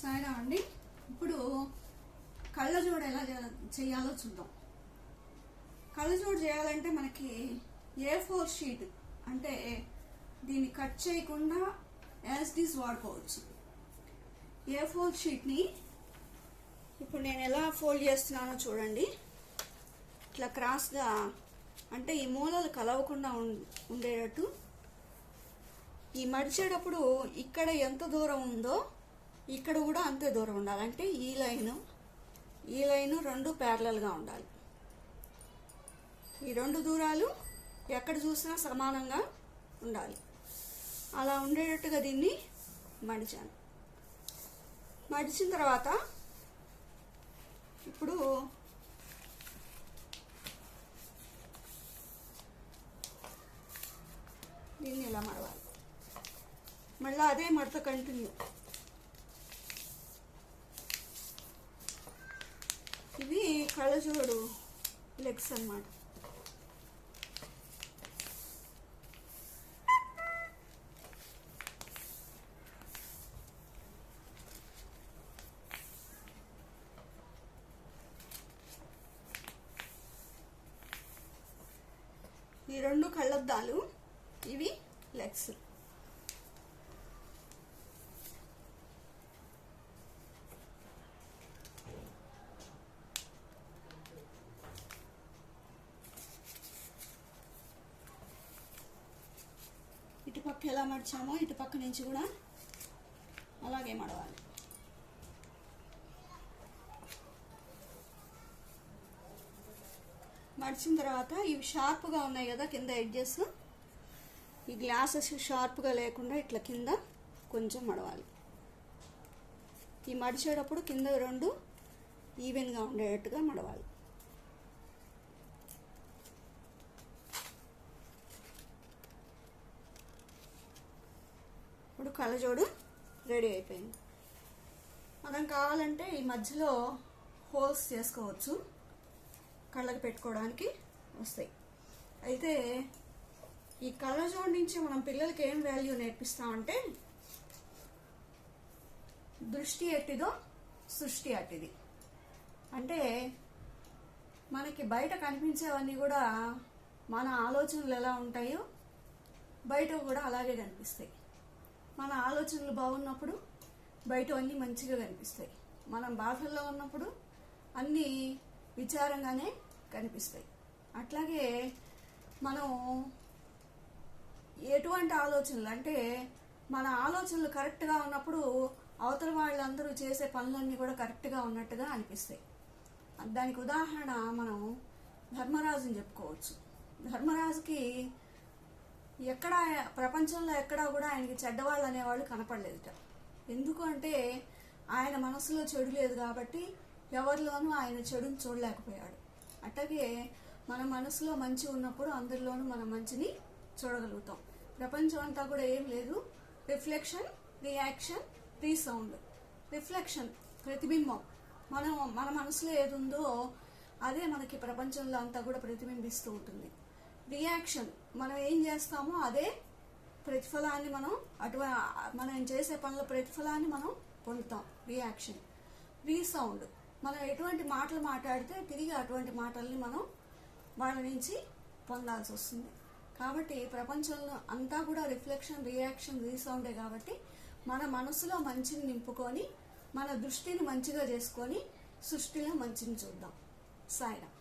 సరే అండి, ఇప్పుడు కళ్ళజోడు ఎలా చేయాలో చూద్దాం. కళ్ళజోడు చేయాలంటే మనకి A4 షీట్ అంటే దీన్ని కట్ చేయకుండా యాజ్ ఇట్ ఈస్ వాడుకోవచ్చు. A4 షీట్ని ఇప్పుడు నేను ఎలా ఫోల్డ్ చేస్తున్నానో చూడండి. ఇట్లా క్రాస్గా అంటే ఈ మూలలు కలవకుండా ఉండేటట్టు ఈ మడిచేటప్పుడు ఇక్కడ ఎంత దూరం ఉందో ఇక్కడ కూడా అంతే దూరం ఉండాలి. అంటే ఈ లైను రెండు ప్యారలల్గా ఉండాలి. ఈ రెండు దూరాలు ఎక్కడ చూసినా సమానంగా ఉండాలి. అలా ఉండేటట్టుగా దీన్ని మడిచాను. మడిచిన తర్వాత ఇప్పుడు దీన్ని ఇలా మడవాలి. మళ్ళీ అదే మడత కంటిన్యూ. ఇవి కళ్ళజోడు లెగ్స్ అన్నమాట. ఈ రెండు కళ్ళద్దాలు, ఇవి లెగ్స్. ఇటుపక్క ఎలా మడిచామో ఇటుపక్క నుంచి కూడా అలాగే మడవాలి. మడిచిన తర్వాత ఇవి షార్ప్గా ఉన్నాయి కదా కింద ఎడ్జెస్, ఈ గ్లాసెస్ షార్ప్గా లేకుండా ఇట్లా కింద కొంచెం మడవాలి. ఈ మడిచేటప్పుడు కింద రెండు ఈవెన్గా ఉండేటట్టుగా మడవాలి. ఇప్పుడు కళ్ళజోడు రెడీ అయిపోయింది. మనం కావాలంటే ఈ మధ్యలో హోల్స్ చేసుకోవచ్చు, కళ్ళకి పెట్టుకోవడానికి వస్తాయి. అయితే ఈ కళ్ళజోడు నుంచి మనం పిల్లలకి ఏం వాల్యూ నేర్పిస్తామంటే దృష్టి ఎట్టిదో సృష్టి అట్టిది. అంటే మనకి బయట కనిపించేవన్నీ కూడా మన ఆలోచనలు ఎలా ఉంటాయో బయట కూడా అలాగే కనిపిస్తాయి. మన ఆలోచనలు బాగున్నప్పుడు బయట అన్నీ మంచిగా కనిపిస్తాయి. మనం బాధల్లో ఉన్నప్పుడు అన్నీ విచారంగానే కనిపిస్తాయి. అట్లాగే మనం ఎటువంటి ఆలోచనలు అంటే మన ఆలోచనలు కరెక్ట్గా ఉన్నప్పుడు అవతల వాళ్ళందరూ చేసే పనులన్నీ కూడా కరెక్ట్గా ఉన్నట్టుగా అనిపిస్తాయి. దానికి ఉదాహరణ మనం ధర్మరాజుని చెప్పుకోవచ్చు. ధర్మరాజుకి ఎక్కడ ప్రపంచంలో ఎక్కడా కూడా ఆయనకి చెడ్డవాళ్ళు అనేవాళ్ళు కనపడలేదుట. ఎందుకు అంటే ఆయన మనసులో చెడు లేదు కాబట్టి ఎవరిలోనూ ఆయన చెడుని చూడలేకపోయాడు. అట్లాగే మన మనసులో మంచి ఉన్నప్పుడు అందరిలోనూ మన మంచిని చూడగలుగుతాం. ప్రపంచం అంతా కూడా ఏం లేదు, రిఫ్లెక్షన్, రియాక్షన్, రీసౌండ్. రిఫ్లెక్షన్ ప్రతిబింబం, మన మనసులో ఏది ఉందో అదే మనకి ప్రపంచంలో అంతా కూడా ప్రతిబింబిస్తూ ఉంటుంది. రియాక్షన్, మనం ఏం చేస్తామో అదే ప్రతిఫలాన్ని మనం చేసే పనుల ప్రతిఫలాన్ని మనం పొందుతాం. రియాక్షన్. రీసౌండ్, మనం ఎటువంటి మాటలు మాట్లాడితే తిరిగి అటువంటి మాటల్ని మనం వాళ్ళ నుంచి పొందాల్సి వస్తుంది. కాబట్టి ప్రపంచంలో అంతా కూడా రిఫ్లెక్షన్, రియాక్షన్, రీసౌండే. కాబట్టి మన మనసులో మంచిని నింపుకొని మన దృష్టిని మంచిగా చేసుకొని సృష్టిలో మంచిని చూద్దాం. సాయిరాం.